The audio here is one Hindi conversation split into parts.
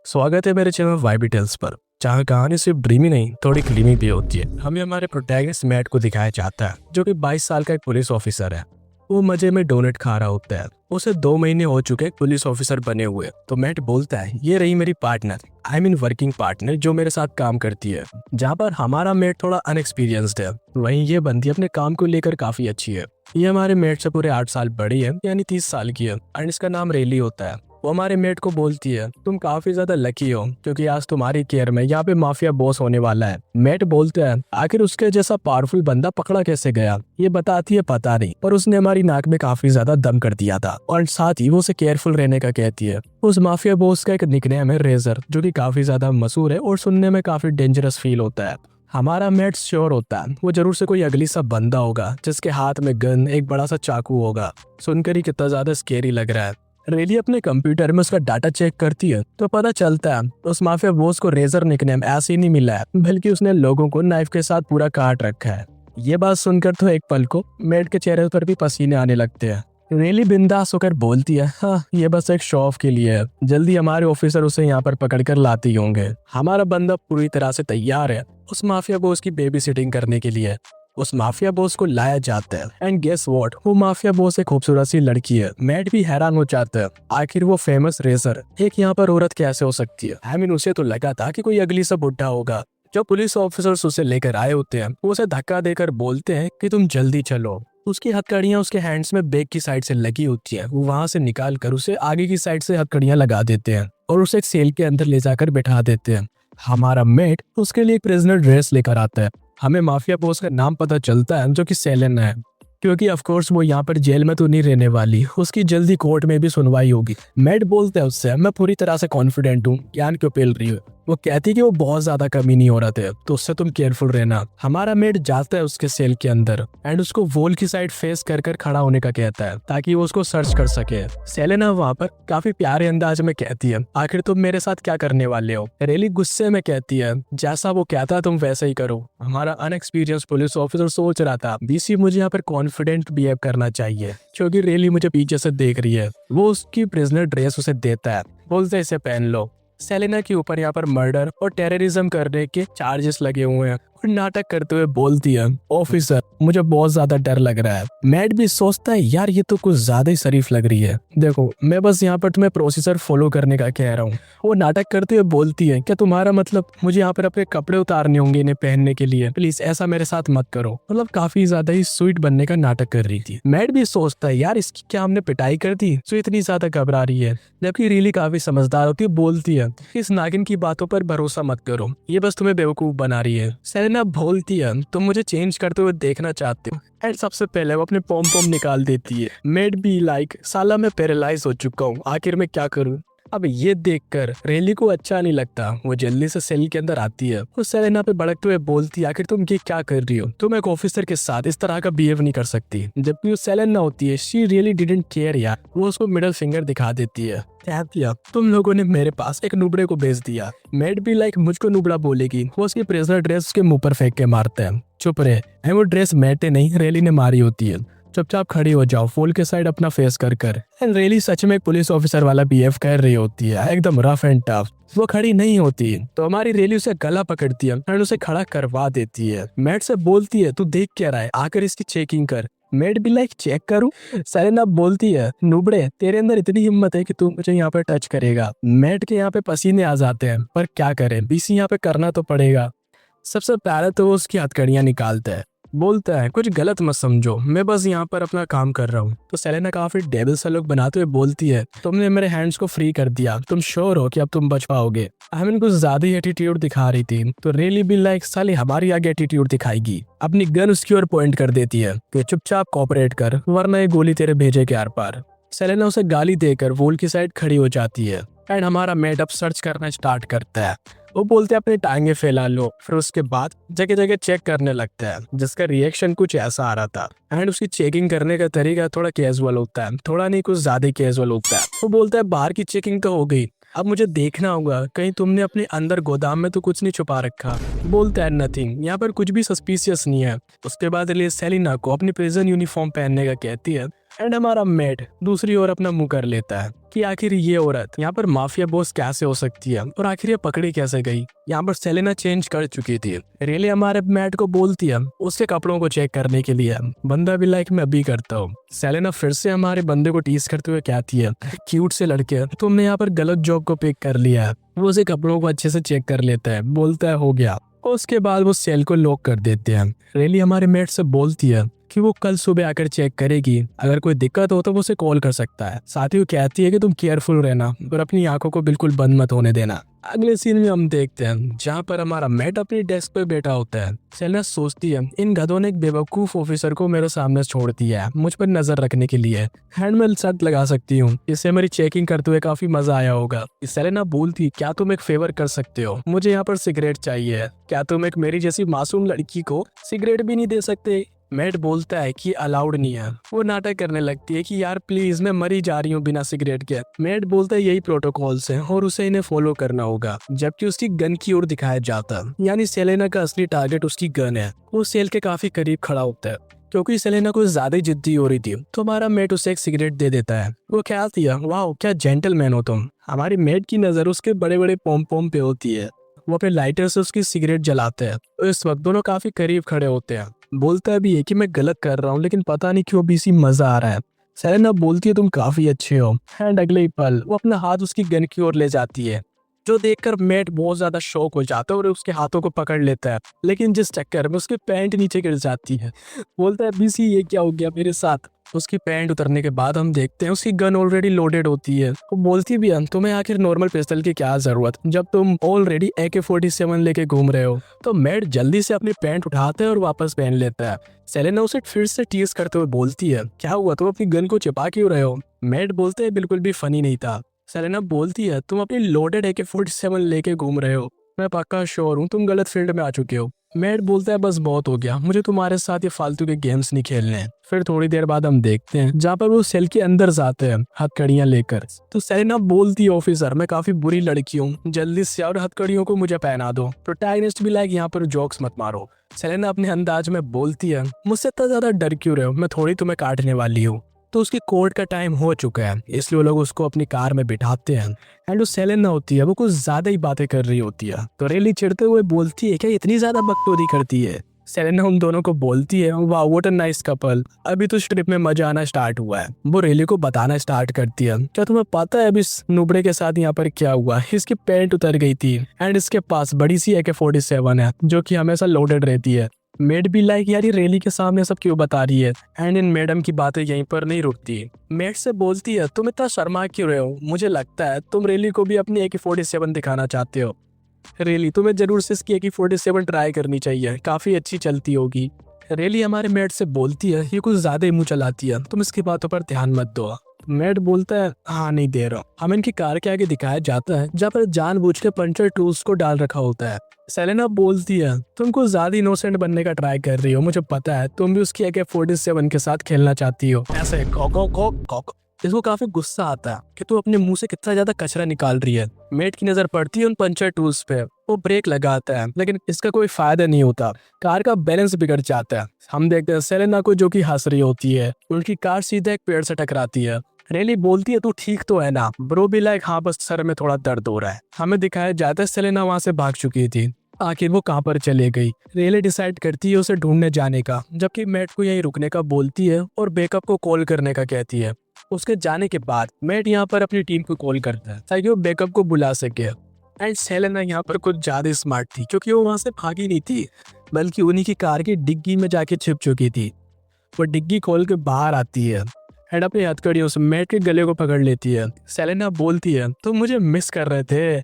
स्वागत है मेरे चैनल वाइबी टेल्स पर, जहाँ कहानी सिर्फ ड्रीमी नहीं थोड़ी क्लीमी भी होती है। हमें हमारे प्रोटैगनिस्ट मैट को दिखाया जाता है, जो कि 22 साल का एक पुलिस ऑफिसर है। वो मजे में डोनेट खा रहा होता है। उसे 2 महीने हो चुके एक पुलिस ऑफिसर बने हुए। तो मैट बोलता है, ये रही मेरी partner, I mean working partner, जो मेरे साथ काम करती है। जहाँ पर हमारा मेट थोड़ा अनएक्सपीरियंस्ड है, वहीं ये बंदी अपने काम को लेकर काफी अच्छी है। ये हमारे मेट से पूरे 8 साल बड़ी है, यानी 30 साल की है, एंड इसका नाम रेली होता है। वो हमारे मेट को बोलती है, तुम काफी ज्यादा लकी हो क्योंकि आज तुम्हारी केयर में यहाँ पे माफिया बॉस होने वाला है। मेट बोलते हैं, आखिर उसके जैसा पावरफुल बंदा पकड़ा कैसे गया? ये बताती है, पता नहीं, पर उसने हमारी नाक में काफी ज्यादा दम कर दिया था, और साथ ही वो उसे केयरफुल रहने का कहती है। उस माफिया बॉस का एक निकनेम है रेजर, जो कि काफी ज्यादा मशहूर है और सुनने में काफी डेंजरस फील होता है। हमारा मेट श्योर होता है वो जरूर से कोई अगली सा बंदा होगा जिसके हाथ में गन, एक बड़ा सा चाकू होगा। सुनकर ही कितना ज्यादा स्केरी लग रहा है। रेली अपने कंप्यूटर में उसका डाटा चेक करती है तो पता चलता है उस माफिया बॉस को रेजर निकनेम ऐसे ही नहीं मिला है, बल्कि उसने लोगों को नाइफ के साथ पूरा काट रखा है। ये बात सुनकर तो एक पल को मेट के चेहरे पर भी पसीने आने लगते हैं। रेली बिंदास होकर बोलती है, हाँ ये बस एक शो ऑफ के लिए है, जल्दी हमारे ऑफिसर उसे यहाँ पर पकड़ कर लाते ही होंगे। हमारा बंदा पूरी तरह से तैयार है उस माफिया बॉस की बेबी सिटिंग करने के लिए। उस माफिया बॉस को लाया जाता है, एंड गेस व्हाट, वो माफिया बॉस एक खूबसूरत सी लड़की है। मैट भी हैरान हो जाता है, आखिर वो फेमस रेसर एक यहाँ पर औरत कैसे हो सकती है? आई मीन उसे तो लगा था कि कोई अगली सा बुढ़ा होगा। जब पुलिस ऑफिसर्स उसे लेकर आए होते हैं, वो उसे धक्का देकर बोलते हैं कि तुम जल्दी चलो। उसकी हथकड़ियां उसके हैंड्स में बैक की साइड से लगी होती है। वो वहां से निकाल कर उसे आगे की साइड से हथकड़ियां लगा देते हैं और उसे एक सेल के अंदर ले जाकर बैठा देते हैं। हमारा मेट उसके लिए एक प्रिजनर ड्रेस लेकर आता है। हमें माफिया बॉस का नाम पता चलता है, जो कि सेलेना है, क्योंकि ऑफ कोर्स वो यहाँ पर जेल में तो नहीं रहने वाली, उसकी जल्दी कोर्ट में भी सुनवाई होगी। मैट बोलता है उससे, मैं पूरी तरह से कॉन्फिडेंट हूँ, ज्ञान क्यों पेल रही हो? वो कहती कि वो बहुत ज्यादा कमी नहीं हो रहा था, तो उससे तुम केयरफुल रहना। हमारा मेट जाता है उसके सेल के अंदर एंड उसको वॉल की साइड फेस कर कर खड़ा होने का कहता है, ताकि वो उसको सर्च कर सके। सेलेना वहाँ पर काफी प्यारे अंदाज में कहती है, आखिर तुम मेरे साथ क्या करने वाले हो? रेली गुस्से में कहती है, जैसा वो कहता है तुम वैसे ही करो। हमारा अनएक्सपीरियंस पुलिस ऑफिसर सोच रहा था, बीसी मुझे यहाँ पर कॉन्फिडेंट बिहेव करना चाहिए, क्योंकि रेली मुझे पीछे से देख रही है। वो उसकी प्रिजनर ड्रेस उसे देता है, बोलते है इसे पहन लो। सेलेना के ऊपर यहाँ पर मर्डर और टेररिज्म करने के चार्जेस लगे हुए हैं, और नाटक करते हुए बोलती है, ऑफिसर मुझे बहुत ज्यादा डर लग रहा है। मैट भी सोचता है, यार ये तो कुछ ज्यादा ही शरीफ लग रही है, देखो मैं बस यहाँ पर तुम्हें प्रोसीजर फॉलो करने का कह रहा हूँ। वो नाटक करते हुए बोलती है, क्या तुम्हारा मतलब मुझे यहाँ पर अपने कपड़े उतारने होंगे इन्हें पहनने के लिए? प्लीज ऐसा मेरे साथ मत करो। मतलब काफी ज्यादा ही स्वीट बनने का नाटक कर रही थी। मैट भी सोचता है, यार इसकी क्या हमने पिटाई कर दी जो इतनी ज्यादा घबरा रही है? जबकि रियली काफी समझदार होती है, बोलती है, इस नागिन की बातों पर भरोसा मत करो, ये बस तुम्हें बेवकूफ बना रही है। सेलेना बोलती है, तुम मुझे चेंज करते हुए देखना चाहते हो? एंड सबसे पहले वो अपने पॉम पॉम निकाल देती है। मेड भी लाइक, साला मैं पैरालाइज हो चुका हूँ, आखिर मैं क्या करूँ? अब ये देखकर रेली को अच्छा नहीं लगता। वो जल्दी से सेल के अंदर आती है और सेलेना पे भड़कते हुए बोलती है, आखिर तुम ये क्या कर रही हो? तुम एक ऑफिसर के साथ इस तरह का बिहेव नहीं कर सकती। जबकि वो सेलेना होती है, शी रियली डिडंट केयर यार। वो उसको मिडिल फिंगर दिखा देती है, तुम लोगों ने मेरे पास एक नुबड़े को भेज दिया। मेड भी लाइक, मुझको नुबड़ा बोलेगी। वो उसकी प्रिजनर ड्रेस उसके मुंह पर फेंक के मारते हैं। चुप रहे, वो ड्रेस मैटे नहीं रेली ने मारी होती है। चुपचाप खड़ी हो जाओ, फोल के साइड अपना फेस कर कर। एंड रेली सच में एक पुलिस ऑफिसर वाला बिहेव कर रही होती है, एकदम रफ एंड टफ। वो खड़ी नहीं होती तो हमारी रेली उसे गला पकड़ती है एंड उसे खड़ा करवा देती है। मैट से बोलती है, तू देख क्या रहा है, आकर इसकी चेकिंग कर। मेड भी लाइक, चेक करूं? सेलेना बोलती है, नुबड़े तेरे अंदर इतनी हिम्मत है कि तू मुझे यहाँ पे टच करेगा? मेड के यहाँ पे पसीने आ जाते हैं, पर क्या करे, बीसी यहाँ पे करना तो पड़ेगा। सबसे पहले तो वो उसकी हथकड़ियां निकालता है, बोलता है, कुछ गलत मत समझो, मैं बस यहाँ पर अपना काम कर रहा हूँ। तो सेलेना काफी डेविल सा लुक बनाते हुए बोलती है, तुमने मेरे हैंड्स को फ्री कर दिया, तुम श्योर हो कि अब तुम बच पाओगे? हमें कुछ ज्यादा ही एटीट्यूड दिखा रही थी। तो रेली भी लाइक, साली हमारी आगे एटीट्यूड दिखाएगी। अपनी गन उसकी ओर पॉइंट कर देती है कि चुपचाप कोऑपरेट कर, वरना ये गोली तेरे भेजे के आर पार। सेलेना उसे गाली देकर वॉल की साइड खड़ी हो जाती है एंड हमारा मेड अप सर्च करना स्टार्ट करता है। वो बोलते हैं, अपनी टांगे फैला लो। फिर उसके बाद जगह जगह चेक करने लगता है, जिसका रिएक्शन कुछ ऐसा आ रहा था। एंड उसकी चेकिंग करने का तरीका थोड़ा कैजुअल होता है, थोड़ा नहीं कुछ ज्यादा कैजुअल होता है। वो बोलता है, बाहर की चेकिंग तो हो गई, अब मुझे देखना होगा कहीं तुमने अपने अंदर गोदाम में तो कुछ नहीं छुपा रखा। बोलता है, नथिंग, यहाँ पर कुछ भी सस्पिशियस नहीं है। उसके बाद सेलिना को अपनी प्रिजन यूनिफॉर्म पहनने का कहती है एंड हमारा मेट दूसरी ओर अपना मुंह कर लेता है कि आखिर ये औरत यहाँ पर माफिया बॉस कैसे हो सकती है और आखिर ये पकड़ी कैसे गई। यहाँ पर सेलेना चेंज कर चुकी थी। रेली हमारे मैट को बोलती है उसके कपड़ों को चेक करने के लिए। बंदा भी लाइक मैं अभी करता हूँ। सेलेना फिर से हमारे बंदे को टीज करते हुए कहती है क्यूट से लड़के तुमने यहाँ पर गलत जॉब को पिक कर लिया है। वो उसे कपड़ों को अच्छे से चेक कर लेता है, बोलता है हो गया। उसके बाद वो सेल को लॉक कर देते हैं। रेली हमारे मेट से बोलती है कि वो कल सुबह आकर चेक करेगी, अगर कोई दिक्कत हो तो वो उसे कॉल कर सकता है। साथ ही वो कहती है कि तुम केयरफुल रहना और अपनी आंखों को बिल्कुल बंद मत होने देना। अगले सीन में हम देखते हैं जहाँ पर हमारा मेट अपनी डेस्क पे बैठा होता है। सेलेना सोचती है इन गधों ने एक बेवकूफ ऑफिसर को मेरे सामने छोड़ दिया है मुझ पर नजर रखने के लिए। हैंडमेल शर्त लगा सकती हूँ, इससे मेरी चेकिंग करते हुए काफी मजा आया होगा। सेलेना बोलती क्या तुम एक फेवर कर सकते हो, मुझे यहाँ पर सिगरेट चाहिए। क्या तुम एक मेरी जैसी मासूम लड़की को सिगरेट भी नहीं दे सकते। मेट बोलता है कि अलाउड नहीं है। वो नाटक करने लगती है कि यार प्लीज मैं मरी जा रही हूँ बिना सिगरेट के। मेट बोलता है यही प्रोटोकॉल्स हैं और उसे इन्हें फॉलो करना होगा। जबकि उसकी गन की ओर दिखाया जाता है, यानी सेलेना का असली टारगेट उसकी गन है। वो सेल के काफी करीब खड़ा होता है क्योंकि सेलेना को ज्यादा ही जिद्दी हो रही थी, तो हमारा मेट उसे एक सिगरेट दे देता है। वो कहती है वाह क्या जेंटलमैन हो तुम। हमारी मेट की नजर उसके बड़े बड़े पोम पोम पे होती है। वो अपने लाइटर से उसकी सिगरेट जलाते हैं। तो इस वक्त दोनों काफी करीब खड़े होते हैं। बोलता भी है कि मैं गलत कर रहा हूँ लेकिन पता नहीं क्यों भी मजा आ रहा है। सेलेना बोलती है तुम काफी अच्छे हो। एंड अगले ही पल वो अपना हाथ उसकी गन की ओर ले जाती है, जो देखकर मेट बहुत ज्यादा शॉक हो जाता है और उसके हाथों को पकड़ लेता है। लेकिन जिस चक्कर में उसकी पैंट नीचे गिर जाती है, बोलता है बीसी ये क्या हो गया मेरे साथ। उसकी पैंट उतरने के बाद हम देखते हैं उसकी गन ऑलरेडी लोडेड होती है। वो बोलती भी है तुम्हें आखिर नॉर्मल पिस्टल की क्या जरूरत जब तुम ऑलरेडी AK-47 लेके घूम रहे हो। तो मेट जल्दी से अपनी पैंट उठाता है और वापस पहन लेता है। सेलेना उसे फिर से टीज करते हुए बोलती है क्या हुआ तुम अपनी गन को छिपा क्यों रहे हो। मेट बोलते है बिल्कुल भी फनी नहीं था। सेलेना बोलती है तुम अपनी लोडेड AK-47 लेके घूम रहे हो, मैं पक्का श्योर हूँ तुम गलत फील्ड में आ चुके हो। मेट बोलता है बस बहुत हो गया, मुझे तुम्हारे साथ ये फालतू के गेम्स नहीं खेलने हैं। फिर थोड़ी देर बाद हम देखते हैं जहाँ पर वो सेल के अंदर जाते हैं हथकड़ियां लेकर। तो सेलेना बोलती है ऑफिसर मैं काफी बुरी लड़की हूँ, जल्दी से और हथकड़ियों को मुझे पहना दो। प्रोटैगनिस्ट भी लाइक यहाँ पर जोक्स मत मारो। सेलेना अपने अंदाज में बोलती है मुझसे इतना ज्यादा डर क्यों रहे हो, मैं थोड़ी तुम्हें काटने वाली हूँ। तो उसकी कोर्ट का टाइम हो चुका है, इसलिए वो लोग उसको अपनी कार में बिठाते हैं। एंड वो सेलेना होती है वो कुछ ज्यादा ही बातें कर रही होती है। तो रेली चिढ़ते हुए बोलती है क्या इतनी ज्यादा बकचोदी करती है। सेलेना उन दोनों को बोलती है वाह व्हाट अ नाइस कपल, अभी तो इस ट्रिप में मजा आना स्टार्ट हुआ है। वो रेली को बताना स्टार्ट करती है क्या तुम्हें पता है अभी इस नुबड़े के साथ यहाँ पर क्या हुआ। इसकी पैंट उतर गई थी एंड इसके पास बड़ी सी AK-47 है जो कि हमेशा लोडेड रहती है। मेड भी लाइक यार ये रेली के सामने सब क्यों बता रही है। एंड इन मैडम की बातें यहीं पर नहीं रुकती। मेड से बोलती है तुम इतना शर्मा क्यों रहे हो, मुझे लगता है तुम रेली को भी अपनी AK-47 दिखाना चाहते हो। रेली तुम्हें जरूर से इसकी AK-47 ट्राई करनी चाहिए, काफी अच्छी चलती होगी। रेली हमारे मेड से बोलती है ये कुछ ज्यादा ही मुंह चलाती है, तुम इसकी बातों पर ध्यान मत दो। मेड बोलता है हाँ नहीं दे रहा हूँ। हमें इनकी कार के आगे दिखाया जाता है जहाँ पर जानबूझ के पंचर टूल्स को डाल रखा होता है। सेलेना बोलती है तुम कुछ ज्यादा इनोसेंट बनने का ट्राई कर रही हो, मुझे पता है तुम भी उसकी AK-47 के साथ खेलना चाहती हो। ऐसे कॉक इसको काफी गुस्सा आता है कि तू अपने मुंह से कितना ज्यादा कचरा निकाल रही है। मेट की नजर पड़ती है उन पंचर टूल्स पे, वो ब्रेक लगाता है लेकिन इसका कोई फायदा नहीं होता, कार का बैलेंस बिगड़ जाता है। हम देखते हैं सेलेना को जो कि हंस रही होती है, उनकी कार सीधे एक पेड़ से टकराती है। रेली बोलती है तू ठीक तो है ना। ब्रो भी लाइक हाँ बस सर में थोड़ा दर्द हो रहा है। हमें दिखाया जाता है सेलेना वहां से भाग चुकी थी, आखिर वो कहाँ पर चले गई। रेली डिसाइड करती है उसे ढूंढने जाने का, जबकि मैट को यहीं रुकने का बोलती है और बैकअप को कॉल करने का कहती है। उसके जाने के बाद मैट यहाँ पर अपनी टीम को कॉल करता है ताकि वो बैकअप को बुला सके। एंड सेलेना यहाँ पर कुछ ज्यादा स्मार्ट थी क्योंकि वो वहां से भागी नहीं थी बल्कि उन्हीं की कार की डिग्गी में जाके छिप चुकी थी। वो डिग्गी खोल के बाहर आती है एंड अपनी हथकड़ियों से मैट के गले को पकड़ लेती है। सेलेना बोलती है तुम मुझे मिस कर रहे थे,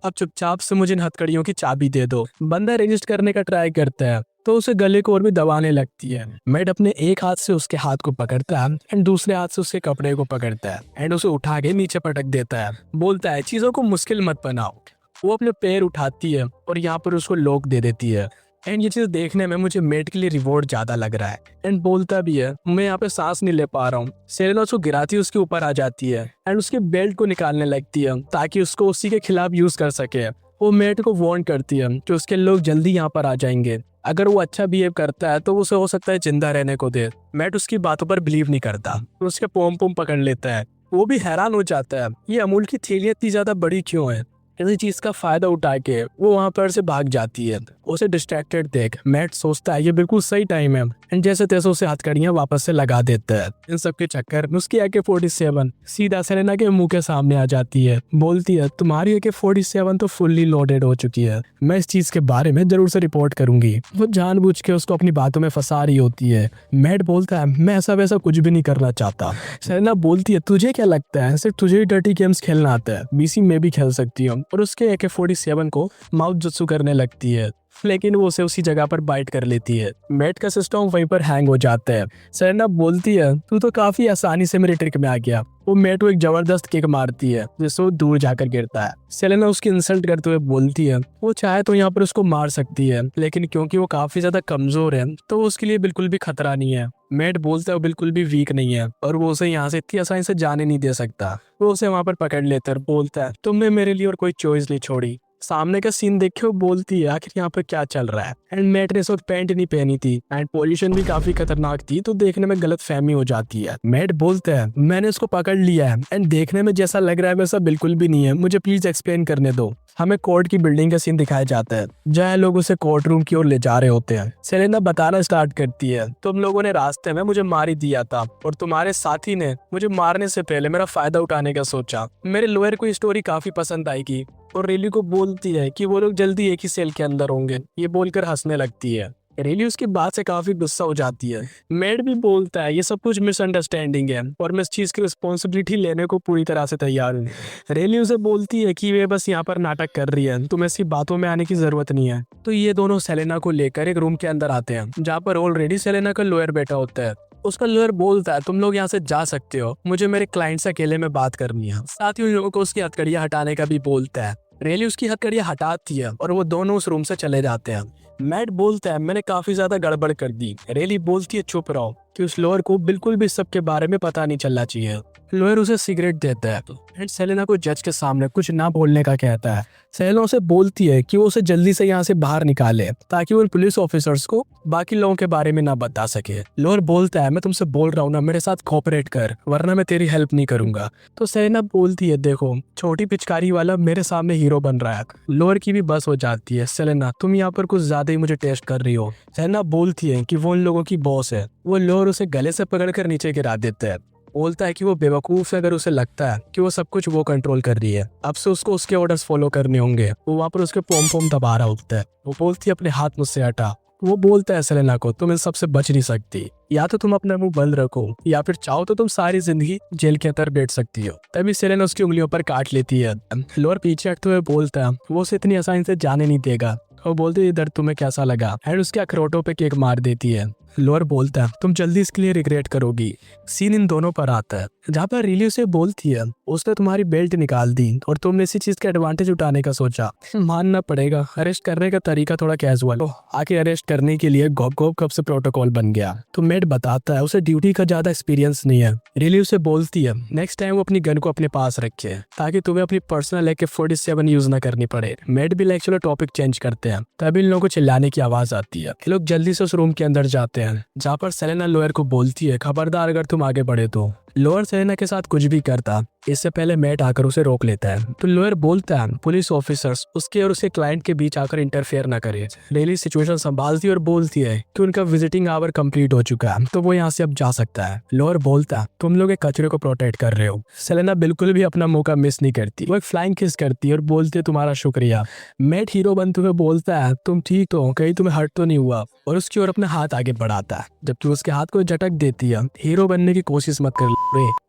अब चुपचाप से मुझे इन हथकड़ियों की चाबी दे दो। बंदा रजिस्ट करने का ट्राई करता है तो उसे गले को और भी दबाने लगती है। मैट अपने एक हाथ से उसके हाथ को पकड़ता है एंड दूसरे हाथ से उसके कपड़े को पकड़ता है एंड उसे उठा के नीचे पटक देता है। बोलता है चीजों को मुश्किल मत बनाओ। वो अपने पैर उठाती है और यहाँ पर उसको लॉक दे देती है। एंड ये चीज देखने में मुझे मेट के लिए रिवॉर्ड ज्यादा लग रहा है। एंड बोलता भी है मैं यहाँ पे सांस नहीं ले पा रहा हूँ। सेलेना उसको गिराती उसके ऊपर आ जाती है एंड उसके बेल्ट को निकालने लगती है ताकि उसको उसी के खिलाफ यूज कर सके। वो मेट को वार्न करती है कि उसके लोग जल्दी यहाँ पर आ जाएंगे अगर वो अच्छा बिहेव करता है तो उसे हो सकता है जिंदा रहने को दे। मैट उसकी बातों पर बिलीव नहीं करता, तो उसके पोम पोम पकड़ लेता है। वो भी हैरान हो जाता है, ये अमूल की थैली इतनी ज्यादा बड़ी क्यों है। इसी चीज का फायदा उठा के वो वहां पर से भाग जाती है। उसे डिस्ट्रैक्टेड देख मैट सोचता है ये बिल्कुल सही टाइम है, एंड जैसे तैसे उसे हथकड़ियां वापस से लगा देता है। इन सब के चक्कर में उसकी AK-47 सीधा सेलेना के मुंह के सामने आ जाती है। बोलती है तुम्हारी AK-47 तो फुल्ली लोडेड हो चुकी है, मैं इस चीज के बारे में जरूर से रिपोर्ट करूंगी। वो जानबूझ के उसको अपनी बातों में फंसा रही होती है। मैट बोलता है मैं ऐसा वैसा कुछ भी नहीं करना चाहता। सेलेना बोलती है तुझे क्या लगता है सिर्फ तुझे ही डर्टी गेम्स खेलना आता है, BC में भी खेल सकती हूँ। और उसके AK-47 को माउथ जुत्सु करने लगती है, लेकिन वो उसे उसी जगह पर बाइट कर लेती है। मैट का सिस्टम वहीं पर हैंग हो जाता है। सेलेना बोलती है तू तो काफी आसानी से मेरे ट्रिक में आ गया। वो मैट को एक जबरदस्त किक मारती है जिससे वो दूर जाकर गिरता है। सेलेना उसकी इंसल्ट करते हुए बोलती है वो चाहे तो यहाँ पर उसको मार सकती है, लेकिन क्योंकि वो काफी ज्यादा कमजोर है तो उसके लिए बिल्कुल भी खतरा नहीं है। मैट बोलता है वो बिल्कुल भी वीक नहीं है और वो उसे यहाँ से इतनी आसानी से जाने नहीं दे सकता। वो उसे वहां पर पकड़ लेता है, बोलता है तुमने मेरे लिए और कोई चॉइस नहीं छोड़ी। सामने का सीन देख के वो बोलती है आखिर यहाँ पर क्या चल रहा है। एंड मैट ने इस वक्त पैंट नहीं पहनी थी एंड पोजीशन भी काफी खतरनाक थी, तो देखने में गलत फहमी हो जाती है। मैट बोलता है मैंने इसको पकड़ लिया है एंड देखने में जैसा लग रहा है वैसा बिल्कुल भी नहीं है, मुझे प्लीज एक्सप्लेन करने दो। हमें कोर्ट की बिल्डिंग का सीन दिखाया जाता है जहाँ लोग उसे कोर्ट रूम की ओर ले जा रहे होते हैं। सेलेना बताना स्टार्ट करती है तुम लोगों ने रास्ते में मुझे मार ही दिया था और तुम्हारे साथी ने मुझे मारने से पहले मेरा फायदा उठाने का सोचा। मेरे लॉयर को स्टोरी काफी पसंद आएगी और रेली को बोलती है कि वो लोग जल्दी एक ही सेल के अंदर होंगे। ये बोलकर हंसने लगती है। रेली उसकी बात से काफी गुस्सा हो जाती है। मैट भी बोलता है ये सब कुछ मिसअंडरस्टैंडिंग है और मैं इस चीज की रिस्पॉन्सिबिलिटी लेने को पूरी तरह से तैयार हूँ। रेली उसे बोलती है कि वे बस यहाँ पर नाटक कर रही है, तुम्हें इसकी बातों में आने की जरूरत नहीं है। तो ये दोनों सेलेना को लेकर एक रूम के अंदर आते हैं जहाँ पर ऑलरेडी सेलेना का लॉयर बैठा होता है। उसका लॉयर बोलता है तुम लोग यहाँ से जा सकते हो, मुझे मेरे क्लाइंट से अकेले में बात करनी है। साथ ही उन लोगों को उसकी हथकड़ियां हटाने का भी बोलता है। रेली उसकी हथकड़ियां हटाती है और वो दोनों उस रूम से चले जाते हैं। मैट बोलता है मैंने काफी ज्यादा गड़बड़ कर दी। रेली बोलती है चुप रहो कि उस लॉयर को बिल्कुल भी सबके बारे में पता नहीं चलना चाहिए। लॉयर उसे सिगरेट देता है एंड सेलेना को जज के सामने कुछ ना बोलने का कहता है। सेलेना उसे बोलती है कि वो उसे जल्दी से यहाँ से बाहर निकाले ताकि वो पुलिस ऑफिसर्स को बाकी लोगों के बारे में ना बता सके। लॉयर बोलता है मैं तुमसे बोल रहा हूँ ना मेरे साथ कोऑपरेट कर वरना मैं तेरी हेल्प नहीं करूंगा। तो सेलेना बोलती है देखो छोटी पिचकारी वाला मेरे सामने हीरो बन रहा है। लॉयर की भी बस हो जाती है। सेलेना तुम यहाँ पर कुछ ज्यादा ही मुझे टेस्ट कर रही हो। सेलेना बोलती है कि वो उन लोगों की बॉस है। वो लॉयर उसे गले से पकड़कर नीचे गिरा देता है। बोलता है कि वो बेवकूफ है अगर उसे लगता है कि वो सब कुछ वो कंट्रोल कर रही है। अब से उसको उसके ऑर्डर्स फॉलो करने होंगे। वो वहां पर उसके पोम पोम दबा रहा होता है। वो बोलती है अपने हाथ मुझसे हटा। वो बोलता है सेलेना को तुम इन सबसे बच नहीं सकती, या तो तुम अपना मुंह बंद रखो या फिर चाहो तो तुम सारी जिंदगी जेल के अंदर बैठ सकती हो। तभी सेलेना उसकी उंगलियों पर काट लेती है। लॉयर पीछे हटते हुए बोलता है वो उसे इतनी आसानी से जाने नहीं देगा। वो बोलती है दर्द तुम्हें कैसा लगा एंड उसके अखरोटों पे केक मार देती है। लॉयर बोलता है तुम जल्दी इसके लिए रिग्रेट करोगी। सीन इन दोनों पर आता है जहाँ पर रिली उसे बोलती है उसने तुम्हारी बेल्ट निकाल दी और तुमने इसी चीज का एडवांटेज उठाने का सोचा। मानना पड़ेगा अरेस्ट करने का तरीका थोड़ा कैजुअल हो, आखिर अरेस्ट करने के लिए गॉप गॉप कब से प्रोटोकॉल बन गया। तो मैट बताता है उसे ड्यूटी का ज्यादा एक्सपीरियंस नहीं है। रिली उसे बोलती है नेक्स्ट टाइम वो अपनी गन को अपने पास रखे ताकि तुम्हें अपनी पर्सनल AK-47 यूज ना करनी पड़े। मैट भी एक्चुअली टॉपिक चेंज करते हैं। तभी इन लोगों को चिल्लाने की आवाज आती है। ये लोग जल्दी से उस रूम के अंदर जाते हैं जहाँ पर सेलेना लॉयर को बोलती है खबरदार अगर तुम आगे बढ़े तो। लॉयर सेलेना के साथ कुछ भी करता इससे पहले मैट आकर उसे रोक लेता है। तो लॉयर बोलता है पुलिस ऑफिसर्स उसके और उसके क्लाइंट के बीच आकर इंटरफेयर ना करे। रेली सिचुएशन संभालती और बोलती है कि उनका विजिटिंग आवर कंप्लीट हो चुका है तो वो यहाँ से अब जा सकता है। लॉयर बोलता है तुम लोग एक कचरे को प्रोटेक्ट कर रहे हो। सेलेना बिल्कुल भी अपना मौका मिस नहीं करती। वो एक फ्लाइंग किस करती है और बोलती है तुम्हारा शुक्रिया। मैट हीरो बनते हुए बोलता है तुम ठीक हो, कहीं तुम्हें हर्ट तो नहीं हुआ, और उसकी ओर अपना हाथ आगे बढ़ाता है जबकि उसके हाथ को झटक देती है। हीरो बनने की कोशिश मत कर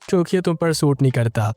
क्योंकि तुम पर सूट नहीं करता।